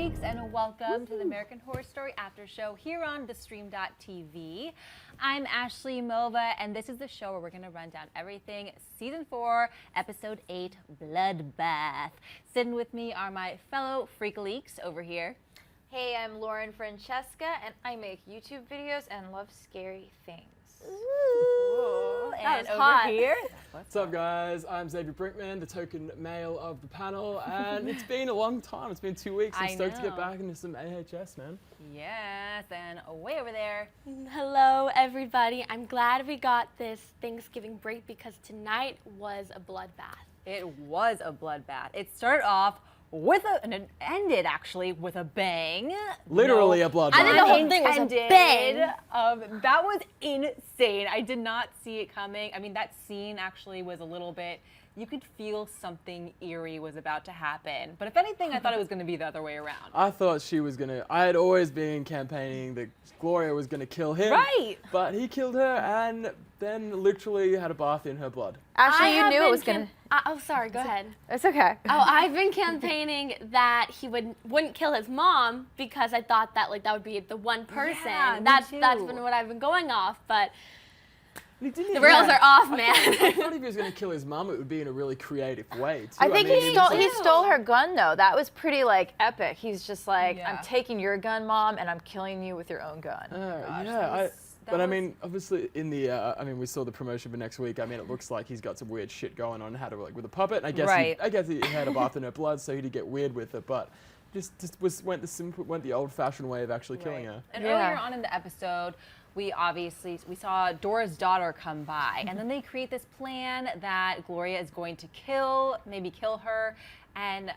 freaks, and welcome to the American Horror Story After Show here on theStream.tv. I'm Ashley Mova, and this is the show where we're going to run down everything Season 4, Episode 8, Bloodbath. Sitting with me are my fellow Freak-a-leaks over here. Hey, I'm Lauren Francesca, and I make YouTube videos and love scary things. Ooh, and over here. What's up, guys? I'm Xavier Brinkman, the token male of the panel, and it's been a long time. It's been 2 weeks. I'm stoked to get back into some AHS, man. Yes, and way over there. Hello, everybody. I'm glad we got this Thanksgiving break because tonight was a bloodbath. It was a bloodbath. It started off with and it ended actually with a bang. Literally a bloodbath. I think the whole thing was a bang. That was insane. I did not see it coming. I mean, that scene actually was a little bit, you could feel something eerie was about to happen. But if anything, I thought it was going to be the other way around. I thought she was going to, I had always been campaigning that Gloria was going to kill him. Right. But he killed her and then literally had a bath in her blood. Ashley, you knew it was going to... Oh, sorry, go ahead. It's okay. Oh, I've been campaigning that he wouldn't kill his mom because I thought that that would be the one person. Yeah, that's been what I've been going off, but The rails are off, man. I thought if he was going to kill his mum, it would be in a really creative way, too. I think he stole her gun, though. That was pretty, epic. He's just like, Yeah. I'm taking your gun, Mom, and I'm killing you with your own gun. I mean, obviously in the, we saw the promotion for next week. I mean, it looks like he's got some weird shit going on, how to with a puppet. And I guess he had a bath in her blood, so he did get weird with it. But went the old-fashioned way of actually killing her. And earlier on in the episode, we saw Dora's daughter come by, and then they create this plan that Gloria is going to maybe kill her, and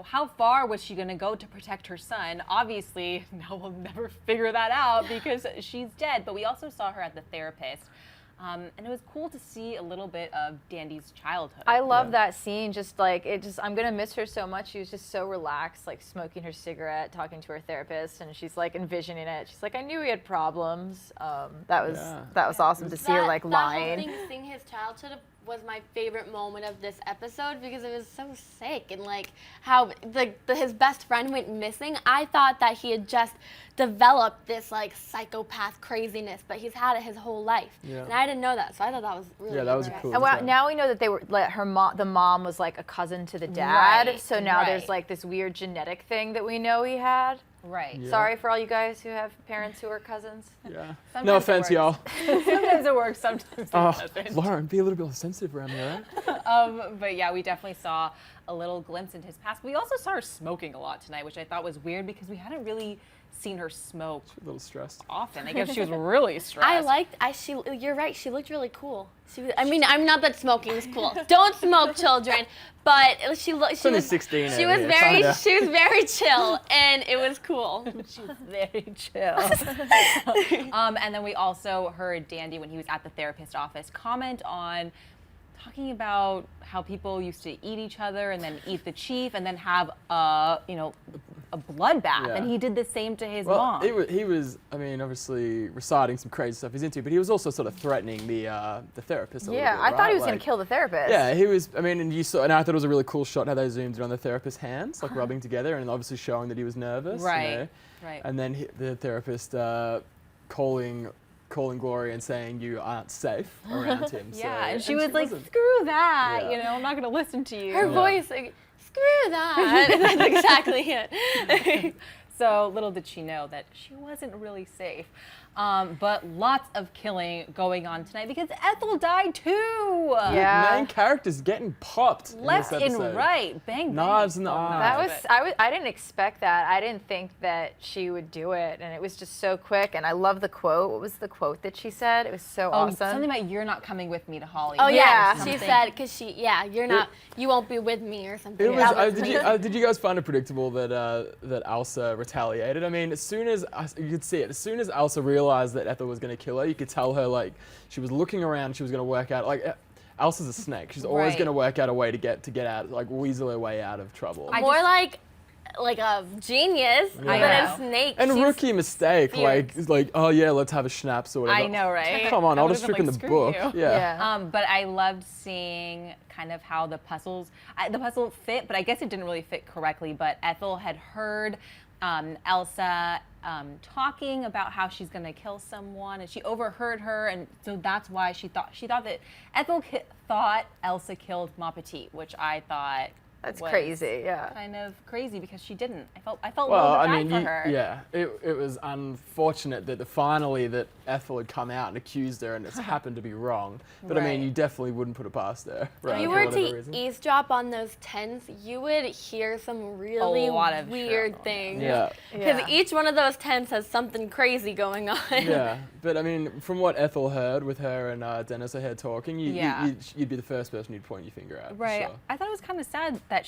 how far was she going to go to protect her son? Obviously, now we'll never figure that out because she's dead, but we also saw her at the therapist. And it was cool to see a little bit of Dandy's childhood. I love that scene. I'm gonna miss her so much. She was just so relaxed, smoking her cigarette, talking to her therapist, and she's envisioning it. She's like, I knew he had problems. That was awesome to see her lying. That whole thing, seeing his childhood was my favorite moment of this episode because it was so sick and how his best friend went missing. I thought that he had just developed this psychopath craziness, but he's had it his whole life. Yeah. And I didn't know that, so I thought that was really that was cool. And now we know that they were the mom was a cousin to the dad. Right. So now there's this weird genetic thing that we know he had. Right. Yeah. Sorry for all you guys who have parents who are cousins. Yeah. Sometimes no offense, y'all. Sometimes it works, sometimes it doesn't. Lauren, be a little bit sensitive around here, right? But yeah, we definitely saw a little glimpse into his past. We also saw her smoking a lot tonight, which I thought was weird because we hadn't really seen her smoke She's a little stressed. often. I guess she was really stressed. You're right, she looked really cool. I'm not that smoking is cool. Don't smoke, children. But she was 16. She was very chill, and it was cool. She was very chill. And then we also heard Dandy, when he was at the therapist office, comment on talking about how people used to eat each other and then eat the chief and then have a bloodbath. Yeah. And he did the same to his mom. He was, obviously reciting some crazy stuff he's into, but he was also sort of threatening the therapist a little bit, I thought he was going to kill the therapist. Yeah, he was, and I thought it was a really cool shot how they zoomed in on the therapist's hands, rubbing together and obviously showing that he was nervous. Right. And then the therapist calling Gloria and saying you aren't safe around him. Yeah, and she was like, screw that, I'm not going to listen to you. Her voice, screw that. That's exactly it. So little did she know that she wasn't really safe. But lots of killing going on tonight because Ethel died too. Yeah. Main characters getting popped left in this and episode. right, bang, Knives in the eye. I didn't expect that. I didn't think that she would do it, and it was just so quick. And I love the quote. What was the quote that she said? It was so awesome. Something about you're not coming with me to Hollywood. Oh yeah, she said because you won't be with me or something. Did you guys find it predictable that Elsa retaliated? I mean, as soon as you could see it, as soon as Elsa realized that Ethel was going to kill her, you could tell her she was looking around, she was going to work out Elsa's a snake. She's always going to work out a way to get out, weasel her way out of trouble. More like like a genius, Yeah. but a snake. And a she's rookie mistake, fierce. like, oh yeah, let's have a schnapps or whatever. I know, right? Come on, I I'll would've just been strip in like, the "Screw book. you." Yeah. But I loved seeing kind of how the puzzle fit, but I guess it didn't really fit correctly. But Ethel had heard Elsa talking about how she's gonna kill someone, and she overheard her, and so that's why she thought that Ethel thought Elsa killed Ma Petite, which I thought That's was crazy, yeah. kind of crazy because she didn't. I felt Well, a I little mean, bit bad for her. yeah, it was unfortunate that finally that Ethel had come out and accused her, and it's happened to be wrong. But I mean, Right. you definitely wouldn't put it past her, right? If you for were whatever to reason. eavesdrop on those tents, you would hear some really lot of weird shit. things. Yeah. Because Yeah. each one of those tents has something crazy going on. Yeah, but I mean, from what Ethel heard with her and Denis O'Hare talking, Yeah. you'd be the first person you'd point your finger at. for Right. sure. I thought it was kind of sad that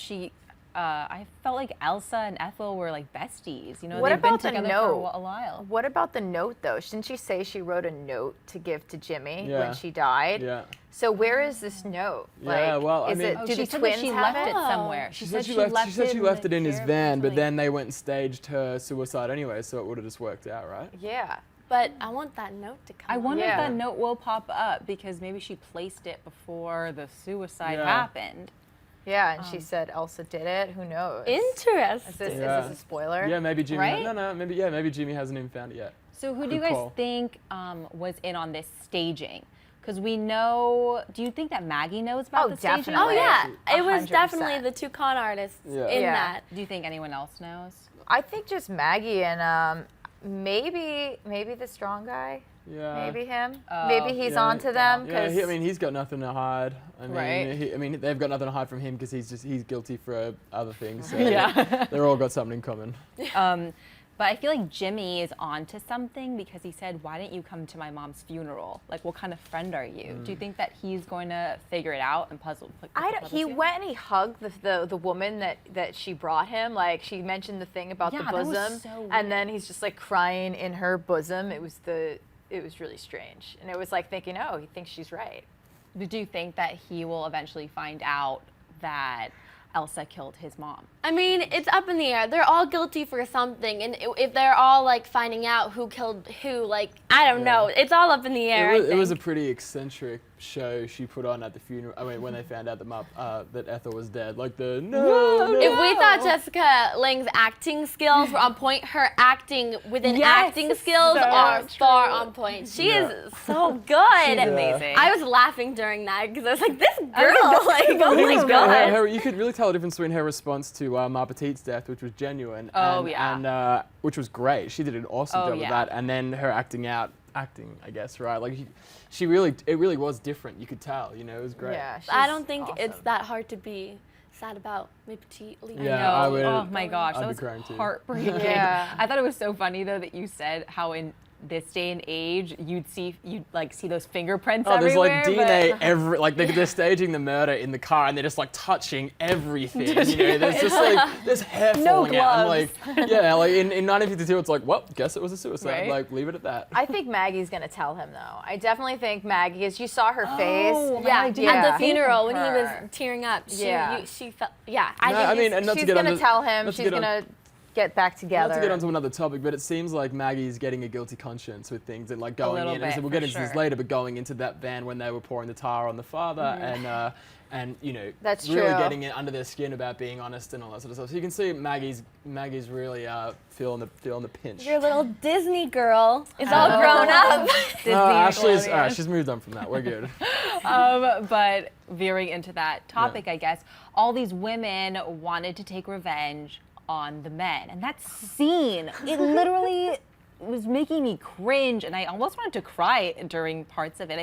I felt like Elsa and Ethel were like besties. You know, What they've been about the together note? for a while. What about the note, though? Didn't she say she wrote a note to give to Jimmy Yeah. when she died? Yeah. So where is this note? Yeah, well, I is mean- it, Oh, do she the said twins that she have left it? it somewhere. She said she left it in his care van, but like- then they went and staged her suicide anyway, so it would have just worked out, right? Yeah. But I want that note to come I up. wonder Yeah. if that note will pop up because maybe she placed it before the suicide Yeah. happened. Yeah, and she said Elsa did it. Who knows? Interesting. Yeah. Is this a spoiler? Yeah, maybe Jimmy. Right? No, maybe Jimmy hasn't even found it yet. So who do Good you guys call. think was in on this staging? Because we know. Do you think that Maggie knows about Oh, the staging? definitely. Oh yeah, it was 100%. definitely the two con artists Yeah. in Yeah. that. Do you think anyone else knows? I think just Maggie and maybe the strong guy. Yeah. Maybe him. Oh. Maybe he's Yeah. onto them. Yeah, 'Cause I mean, he's got nothing to hide. I mean, Right. they've got nothing to hide from him because he's guilty for other things. So Yeah. they're all got something in common. But I feel like Jimmy is onto something because he said, "Why didn't you come to my mom's funeral? Like, what kind of friend are you?" Do you think that he's going to figure it out and puzzle? He went and he hugged the woman that she brought him. Like, she mentioned the thing about the Yeah, that was bosom, so weird. and then he's just like crying in her bosom. It was really strange, and it was like thinking, oh, he thinks she's right. Do you think that he will eventually find out that Elsa killed his mom? I mean, it's up in the air. They're all guilty for something, and if they're all like finding out who killed who, like I don't know. It's all up in the air. It was a I think. pretty eccentric show she put on at the funeral. I mean, when they found out that Ethel was dead, like the no. If we thought Jessica Lange's acting skills were on point, her acting within Yes, acting skills so are far true. on point. She Yeah. is so good. She's amazing. I was laughing during that because I was like, this girl, like, oh It my was god. good. You could really tell the difference between her response to Ma Petite's death, which was genuine, Oh, and, yeah. and which was great. She did an awesome Oh, job yeah. of that, and then her acting, I guess, right? Like it really was different. You could tell, you know, it was great. Yeah, I she's don't think it's awesome. that hard to be sad about my petite leaving. Yeah, No. I would- Oh my gosh, I'd that be was crying too. heartbreaking. Yeah. I thought it was so funny though that you said how in this day and age you'd see those fingerprints Oh, there's everywhere. like DNA like they're staging the murder in the car and they're just like touching everything. You know, there's just like there's hair No falling out. I'm like, gloves. yeah, like in 1952, it's like, well, guess it was a suicide. Right. Like, leave it at that. I think Maggie's gonna tell him though. I definitely think Maggie, as you saw her face. Oh, Yeah, I did at not the think funeral of when he was her. tearing up, Yeah. she felt. Yeah, No, I think and not to She's get gonna onto- tell him. not to She's get on- gonna get back together. Not to get onto another topic, but it seems like Maggie's getting a guilty conscience with things and like going little in. And so bit, we'll for get into this sure. later, but going into that van when they were pouring the tar on the father and you know, That's really true. getting it under their skin about being honest and all that sort of stuff. So you can see Maggie's really feeling the pinch. your little Disney girl is all grown up. Disney Ashley's Gloria. she's moved on from that. We're good. But veering into that topic, I guess, all these women wanted to take revenge on the men. And that scene, it literally was making me cringe, and I almost wanted to cry during parts of it.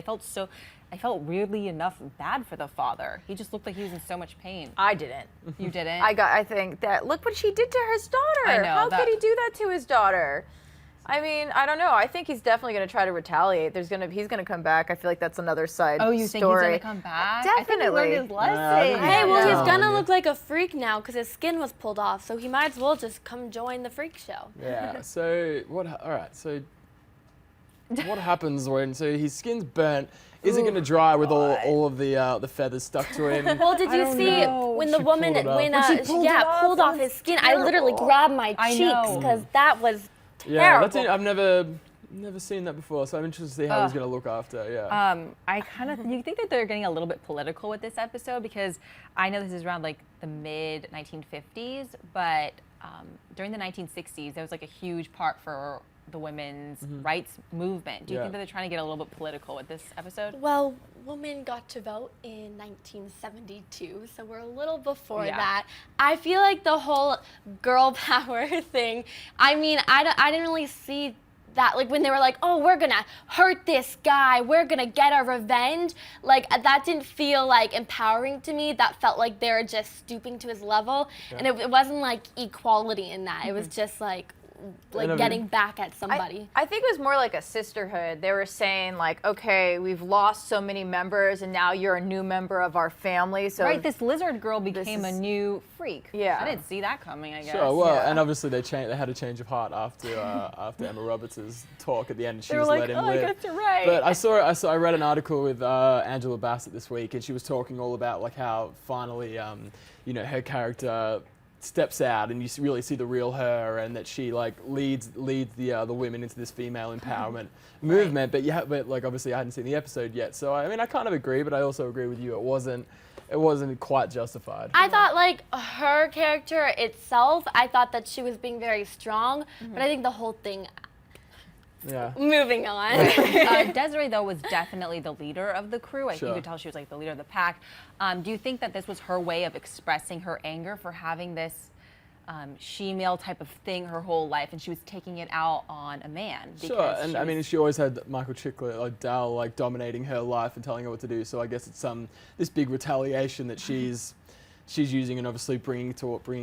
I felt weirdly enough bad for the father. He just looked like he was in so much pain. I didn't. You didn't? I think that look what she did to his daughter. I know, How that- could he do that to his daughter? I mean, I don't know. I think he's definitely going to try to retaliate. He's going to come back. I feel like that's another side Oh, you think he's story. gonna come back? Definitely. I think he learned his I lesson. think Hey, well, Yeah. he's gonna look like a freak now because his skin was pulled off, so he might as well just come join the freak show. Yeah. So what? All right. So what happens when his skin's burnt? Is it going to dry with all of the feathers stuck to him? Well, did you see when the woman pulled off his skin? I literally grabbed my cheeks because that was terrible. Yeah, I've never seen that before, so I'm interested to see how he's going to look after. Yeah. You think that they're getting a little bit political with this episode, because I know this is around like the mid 1950s, but during the 1960s there was like a huge part for the women's rights movement. Do you think that they're trying to get a little bit political with this episode? Well, women got to vote in 1972, so we're a little before that. I feel like the whole girl power thing, I mean, I didn't really see that, like when they were like, oh, we're gonna hurt this guy, we're gonna get our revenge, like that didn't feel like empowering to me. That felt like they were just stooping to his level, and it wasn't like equality in that. It was just like getting back at somebody. I think it was more like a sisterhood. They were saying like, okay, we've lost so many members and now you're a new member of our family. So this lizard girl became a new freak. Yeah. I didn't see that coming, I guess. Sure, well, and obviously they had a change of heart after Emma Roberts' talk at the end. She was let him live. I got you right. But I read an article with Angela Bassett this week, and she was talking all about like how finally, her character steps out and you really see the real her, and that she like leads the women into this female empowerment movement. But like obviously I hadn't seen the episode yet, so I mean I kind of agree, but I also agree with you. It wasn't quite justified. I thought like her character itself, I thought that she was being very strong, but I think the whole thing. Yeah. Moving on. Desiree, though, was definitely the leader of the crew. You could tell she was like the leader of the pack. Do you think that this was her way of expressing her anger for having this she-male type of thing her whole life, and she was taking it out on a man? Sure, and I mean, she always had Michael Chiklis, like Dell, like dominating her life and telling her what to do. So I guess it's this big retaliation that she's using, and obviously bringing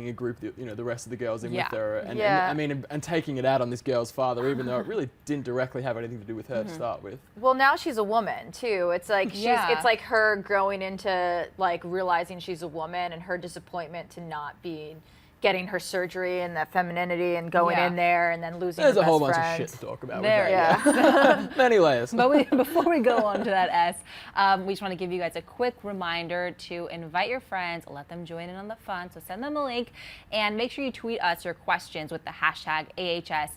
a group, the rest of the girls in with her, and taking it out on this girl's father, even though it really didn't directly have anything to do with her to start with. Well, now she's a woman too. It's like it's like her growing into like realizing she's a woman, and her disappointment to not be getting her surgery and that femininity and going in there and then losing her best friend. There's a whole bunch of shit to talk about. Many layers. But before we go on to that we just want to give you guys a quick reminder to invite your friends, let them join in on the fun. So send them a link and make sure you tweet us your questions with the hashtag AHSAS,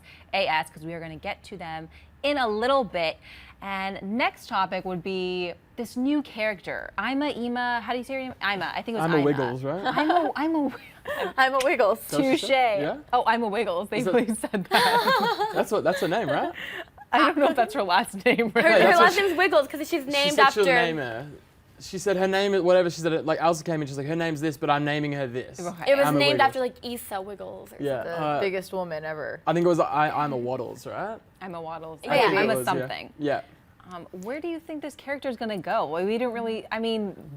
because we are going to get to them in a little bit. And next topic would be this new character, Ima. How do you say her name? Ima. I think it was Ima. Wiggles, right? I'm a Wiggles. Touche. Yeah? Oh, I'm a Wiggles. They really said that. That's her name, right? I don't know if that's her last name. Her last name's Wiggles because she's named after. She'll name her. She said her name is whatever. She said it, like Elsa came in. She's like, her name's this, but I'm naming her this. It was named after like Issa Wiggles. Or the biggest woman ever. I think it was I'm a Waddles, right? I'm a Waddles. Yeah, I'm a something. Yeah. Where do you think this character is going to go? Well, we didn't really,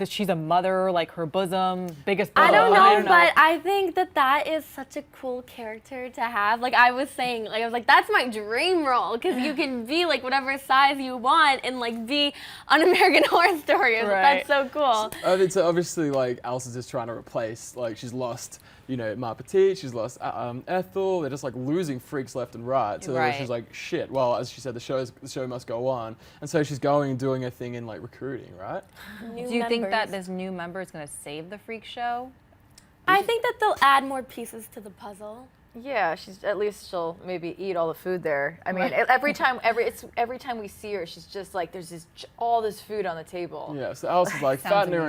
she's a mother, like her biggest bosom. I don't know, but I think that is such a cool character to have. Like I was saying, like I was like, that's my dream role, because you can be like whatever size you want and like be on American Horror Story. That's so cool. It's obviously like Elsa's just trying to replace, like she's lost, Ma Petite, she's lost Ethel. They're just like losing freaks left and right. So she's like, shit. Well, as she said, the show must go on, and so she's going and doing her thing in like recruiting, right? Do you think that this new member is going to save the freak show? I think that they'll add more pieces to the puzzle. Yeah, she'll maybe eat all the food there. I mean, every time we see her, she's just like there's all this food on the table. Yeah, so Elsa's like fattening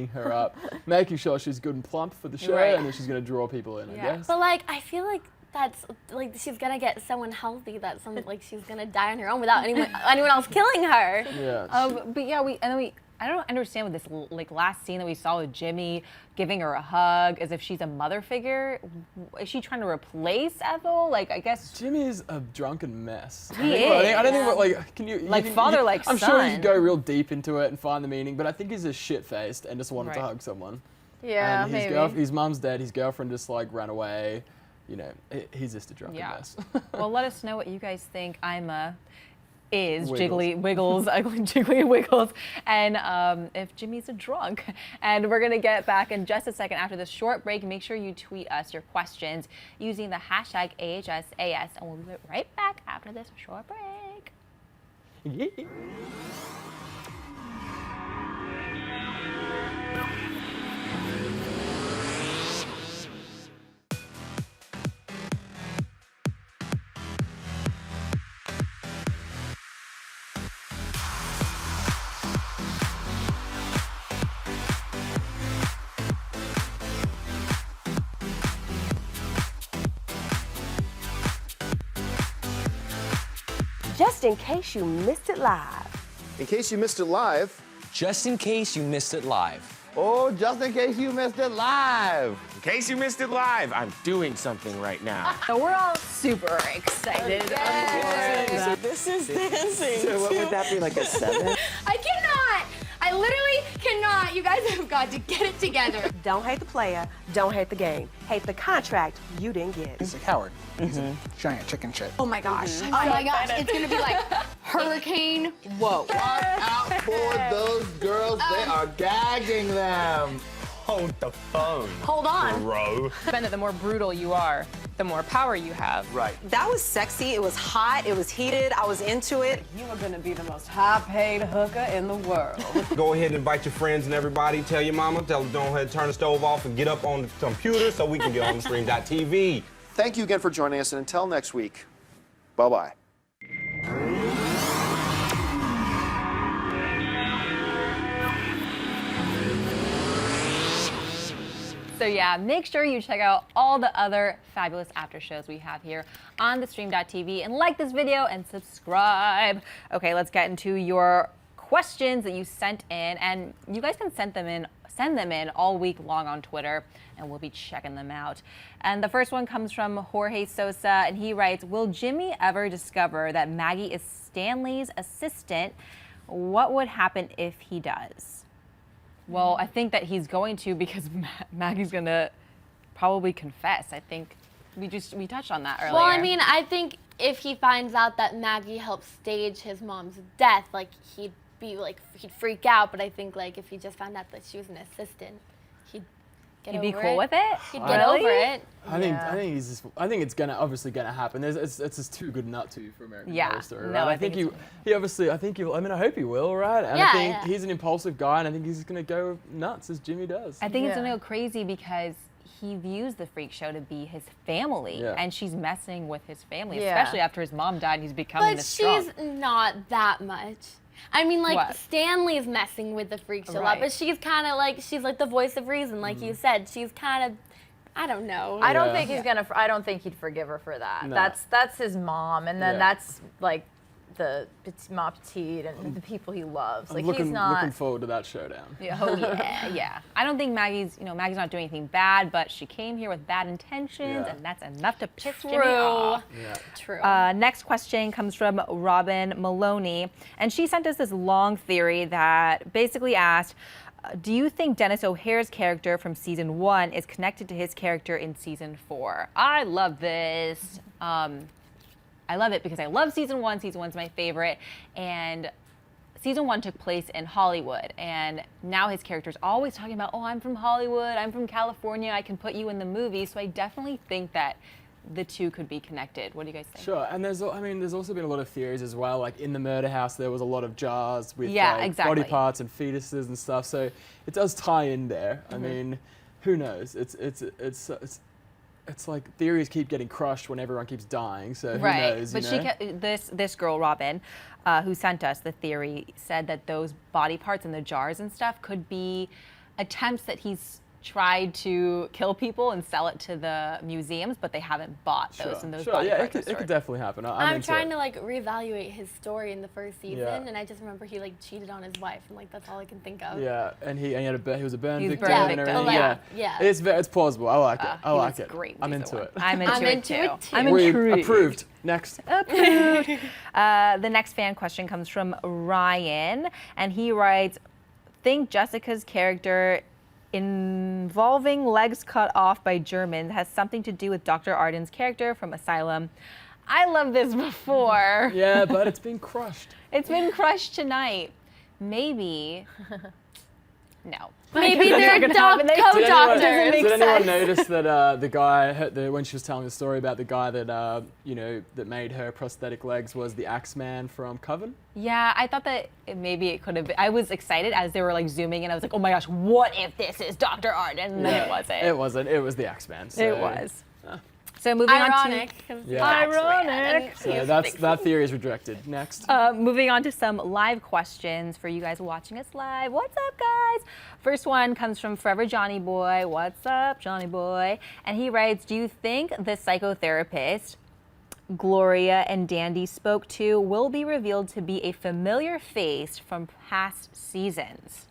her up, making sure she's good and plump for the show, and then she's gonna draw people in. I guess. But like, I feel like that's like she's gonna get someone healthy. Like she's gonna die on her own without anyone else killing her. Yeah. But yeah, I don't understand with this like last scene that we saw with Jimmy giving her a hug as if she's a mother figure. Is she trying to replace Ethel? Like, I guess Jimmy's a drunken mess. He is. I don't think like can you like father like I'm son. sure you could go real deep into it and find the meaning, but I think he's just shit-faced and just wanted to hug someone. Yeah, and maybe. His mom's dead. His girlfriend just like ran away. He's just a drunken mess. Well, let us know what you guys think. is Wiggles. Jiggly Wiggles, Ugly Jiggly Wiggles, and if Jimmy's a drunk. And we're gonna get back in just a second after this short break. Make sure you tweet us your questions using the hashtag AHSAS, and we'll be right back after this short break. Yeah. Just in case you missed it live. In case you missed it live. Just in case you missed it live. Oh, just in case you missed it live. In case you missed it live, I'm doing something right now. So we're all super excited. So this is dancing. So what would that be, like a 7? I cannot. I literally cannot. You guys have got to get it together. Don't hate the player, don't hate the game. Hate the contract you didn't get. He's a coward. He's a giant chicken shit. Oh my gosh. Oh my gosh. It's going to be like hurricane. Whoa. Watch out for those girls. They are gagging them. Hold the phone, Hold on. bro. The more brutal you are, the more power you have. Right. That was sexy. It was hot. It was heated. I was into it. You are gonna be the most high-paid hooker in the world. Go ahead and invite your friends and everybody. Tell your mama. Tell them, don't ahead, turn the stove off and get up on the computer so we can get on theStream.tv. Thank you again for joining us, and until next week, bye-bye. So yeah, make sure you check out all the other fabulous after shows we have here on theStream.tv, and like this video and subscribe. Okay, let's get into your questions that you sent in, and you guys can send them in all week long on Twitter, and we'll be checking them out. And the first one comes from Jorge Sosa, and he writes, will Jimmy ever discover that Maggie is Stanley's assistant? What would happen if he does? Well, I think that he's going to, because Maggie's gonna probably confess. I think we touched on that earlier. Well, I mean, I think if he finds out that Maggie helped stage his mom's death, like he'd freak out. But I think like if he just found out that she was an assistant, he'd be cool with it. He'd get over it. I think it's obviously gonna happen. It's just too good not to for American Horror Story, right? No, I think he obviously, I hope he will, right? And Yeah, I think yeah. he's an impulsive guy, and I think he's just gonna go nuts as Jimmy does. I think it's gonna go crazy because he views the freak show to be his family, and she's messing with his family, especially after his mom died and he's becoming this strong. But she's not that much. I mean, like, What? Stanley's messing with the freak show a lot, but she's kind of like, she's like the voice of reason, like you said. She's kind of, I don't know. I don't think he's gonna. I don't think he'd forgive her for that. No. That's his mom, and then that's like the Ma Petite and the people he loves. I'm Like looking he's not. looking forward to that showdown. Oh yeah. I don't think Maggie's not doing anything bad, but she came here with bad intentions, and that's enough to piss Jimmy off. Yeah. True. Next question comes from Robin Maloney, and she sent us this long theory that basically asked, do you think Denis O'Hare's character from season 1 is connected to his character in season 4? I love this. I love it because I love season 1. Season 1's my favorite, and season 1 took place in Hollywood, and now his character's always talking about, oh, I'm from Hollywood, I'm from California, I can put you in the movie. So I definitely think that the two could be connected. What do you guys think? Sure, and there's also been a lot of theories as well. Like in the murder house, there was a lot of jars with body parts and fetuses and stuff. So it does tie in there. I mean, who knows? It's like theories keep getting crushed when everyone keeps dying. So who knows? But this girl Robin, who sent us the theory, said that those body parts in the jars and stuff could be attempts that he's tried to kill people and sell it to the museums, but they haven't bought those and those body parts. It could definitely happen. I'm trying to like reevaluate his story in the first season, and I just remember he like cheated on his wife, and like that's all I can think of. Yeah, and he was a burn victim. And everything. Yeah. It's plausible. I like it. I like it. Great. I'm into it. I'm into it too. I'm Approved. Next. Approved. The next fan question comes from Ryan, and he writes, think Jessica's character involving legs cut off by Germans has something to do with Dr. Arden's character from Asylum. I love this before. Yeah, but it's been crushed. It's been crushed tonight. Maybe. No. Maybe they're Did co-doctors. anyone notice that the guy, when she was telling the story about the guy that, that made her prosthetic legs was the Axeman from Coven? Yeah, I thought that maybe it could have been. I was excited as they were like zooming in. I was like, oh my gosh, what if this is Dr. Art? And then it wasn't. It wasn't. It was the Axeman. So. It was. So moving Ironic. on to Yeah. ironic. So that theory is rejected. Next. Moving on to some live questions for you guys watching us live. What's up, guys? First one comes from Forever Johnny Boy. What's up, Johnny Boy? And he writes, do you think the psychotherapist Gloria and Dandy spoke to will be revealed to be a familiar face from past seasons?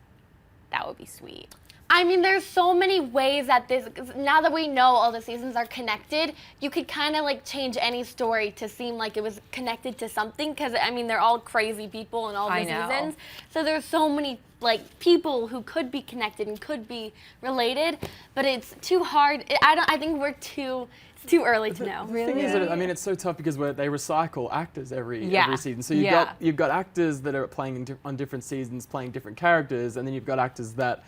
That would be sweet. I mean, there's so many ways that now that we know all the seasons are connected, you could kind of like change any story to seem like it was connected to something, because I mean, they're all crazy people in all the seasons. So there's so many like people who could be connected and could be related, but it's too hard. I think we're too early to know. The thing is that, I mean, it's so tough because they recycle actors every season. So you've got actors that are playing on different seasons, playing different characters, and then you've got actors that,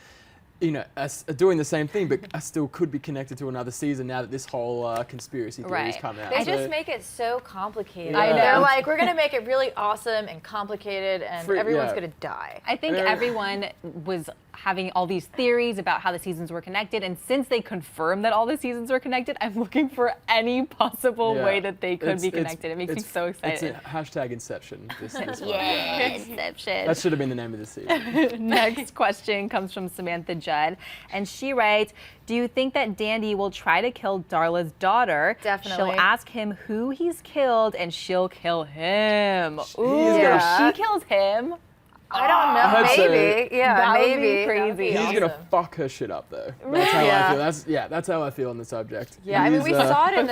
you know, are doing the same thing, but still could be connected to another season now that this whole conspiracy theory's come out. They just make it so complicated. Yeah. I know. They're like, we're going to make it really awesome and complicated, and everyone's going to die. I think everyone was having all these theories about how the seasons were connected, and since they confirmed that all the seasons were connected, I'm looking for any possible way that they could be connected. It makes me so excited. It's a hashtag Inception. This one. Inception. That should have been the name of the season. Next question comes from Samantha Judd, and she writes, do you think that Dandy will try to kill Darla's daughter? Definitely. She'll ask him who he's killed, and she'll kill him. Ooh, she kills him. I don't know. Maybe. Yeah, that maybe. Would be crazy. He's gonna fuck her shit up though. That's how I feel. That's how I feel on the subject. Yeah, I mean, we saw it in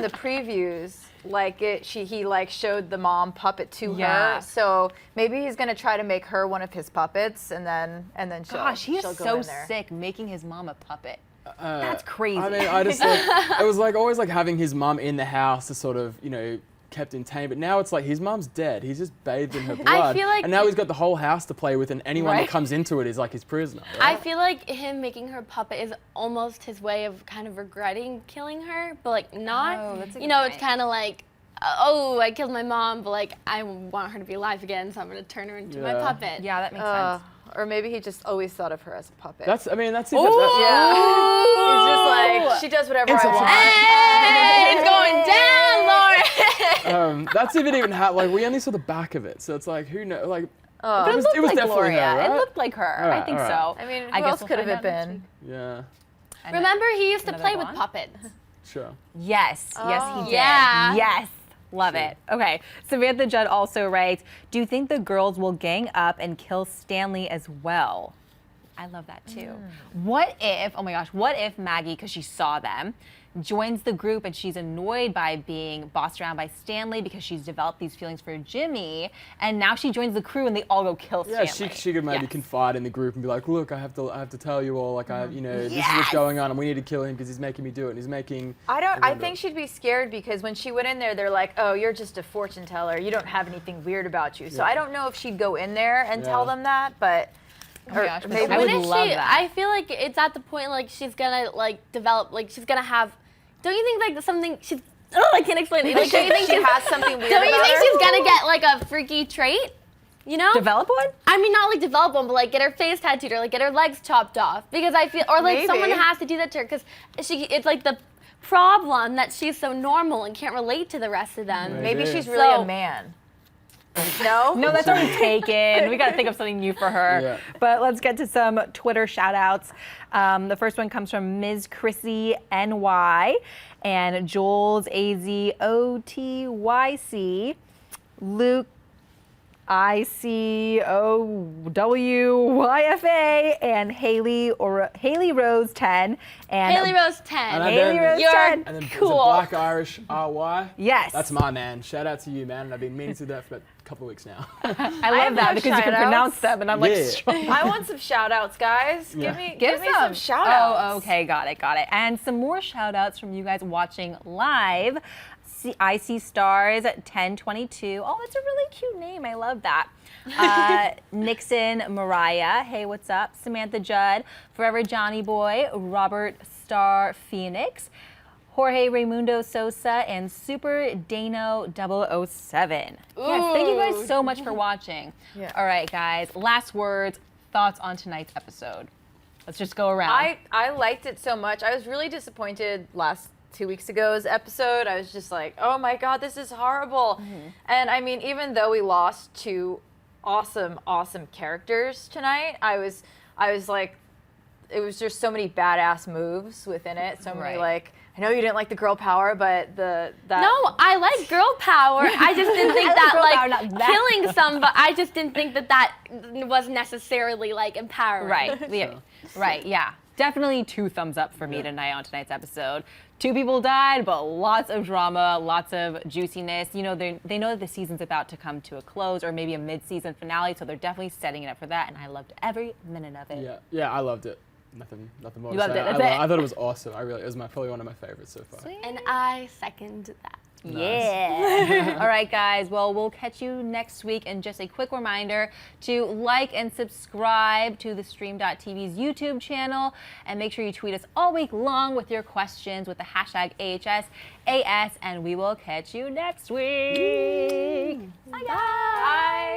the previews. Like he like showed the mom puppet to her. So maybe he's gonna try to make her one of his puppets, and then she'll. Gosh, he is she'll go so in there. sick making his mom a puppet. That's crazy. I mean, I just like, it was like always like having his mum in the house to sort of, you know, kept in tame, but now it's like his mum's dead. He's just bathed in her blood. I feel like and now he's got the whole house to play with, and anyone that comes into it is like his prisoner. Right? I feel like him making her puppet is almost his way of kind of regretting killing her, but like not. Oh, that's a you know, good it's kind of like, oh, I killed my mom, but like I want her to be alive again, so I'm gonna turn her into my puppet. Yeah, that makes sense. Or maybe he just always thought of her as a puppet. That's it. Yeah. He's just like, she does whatever I want. Hey, it's going down, Lauren. That's if it even had, like, we only saw the back of it, so it's like, who knows? Like, But it was like definitely Gloria. her, right? It looked like her. I think so. I mean, who I guess else we'll could have find it out been? Yeah, Remember, he used to Another play with blonde? puppets. sure. Yes, yes, he did. Yeah. Yes. Love it. Okay, Samantha Judd also writes, do you think the girls will gang up and kill Stanley as well? I love that too. What if, oh my gosh, what if Maggie, because she saw them, joins the group and she's annoyed by being bossed around by Stanley because she's developed these feelings for Jimmy, and now she joins the crew and they all go kill Stanley. Yeah, she could maybe confide in the group and be like, look, I have to tell you all, like, you know, this is what's going on, and we need to kill him because he's making me do it, and he's making. I think she'd be scared because when she went in there, they're like, oh, you're just a fortune teller. You don't have anything weird about you. So I don't know if she'd go in there and tell them that, but. Maybe I would love that. I feel like it's at the point like she's gonna like develop, like she's gonna have. Don't you think like something she's? Oh, I can't explain it. Like, don't you think she has something weird? Don't you think she's gonna get like a freaky trait? You know? Develop one? I mean, not like develop one, but like get her face tattooed or like get her legs chopped off. Because I feel, or like someone has to do that to her because it's like the problem that she's so normal and can't relate to the rest of them. Maybe she's really a man. No? No, that's already taken. We got to think of something new for her. Yeah. But let's get to some Twitter shout outs. The first one comes from Ms. Chrissy NY and Joel's AZOTYC, Luke ICOWYFA, and Haley Rose 10. And Haley Rose 10. Haley Rose 10. And then cool. Black Irish RY. Yes. That's my man. Shout out to you, man. And I've been meaning to do that for a couple of weeks now. I love that because you can pronounce them, and I'm like, I want some shout outs, guys. Yeah. Give me some shout outs. Oh, okay, got it. And some more shout outs from you guys watching live. I See Stars 1022. Oh, that's a really cute name. I love that. Nixon Mariah. Hey, what's up? Samantha Judd. Forever Johnny Boy. Robert Star Phoenix. Jorge Raimundo Sosa and Super Dano 007. Yes, thank you guys so much for watching. Yeah. All right, guys. Last words, thoughts on tonight's episode. Let's just go around. I liked it so much. I was really disappointed last 2 weeks ago's episode. I was just like, oh my God, this is horrible. And I mean, even though we lost 2 awesome characters tonight, I was like, it was just so many badass moves within it. So many like, I know you didn't like the girl power, but that. No, I like girl power. I just didn't think that like killing somebody. I just didn't think that was necessarily like empowering. Right. Yeah. Right. Yeah. Definitely 2 thumbs up for me tonight on tonight's episode. 2 people died, but lots of drama, lots of juiciness. You know, they know that the season's about to come to a close or maybe a mid-season finale, so they're definitely setting it up for that, and I loved every minute of it. Yeah, I loved it. Nothing more You to loved say. it. That's it. I thought it was awesome. It was probably one of my favorites so far. Sweet. And I second that. Nice. Yeah. All right, guys. Well, we'll catch you next week. And just a quick reminder to like and subscribe to theStream.tv's YouTube channel. And make sure you tweet us all week long with your questions with the hashtag AHSAS. And we will catch you next week. Bye, guys. Bye.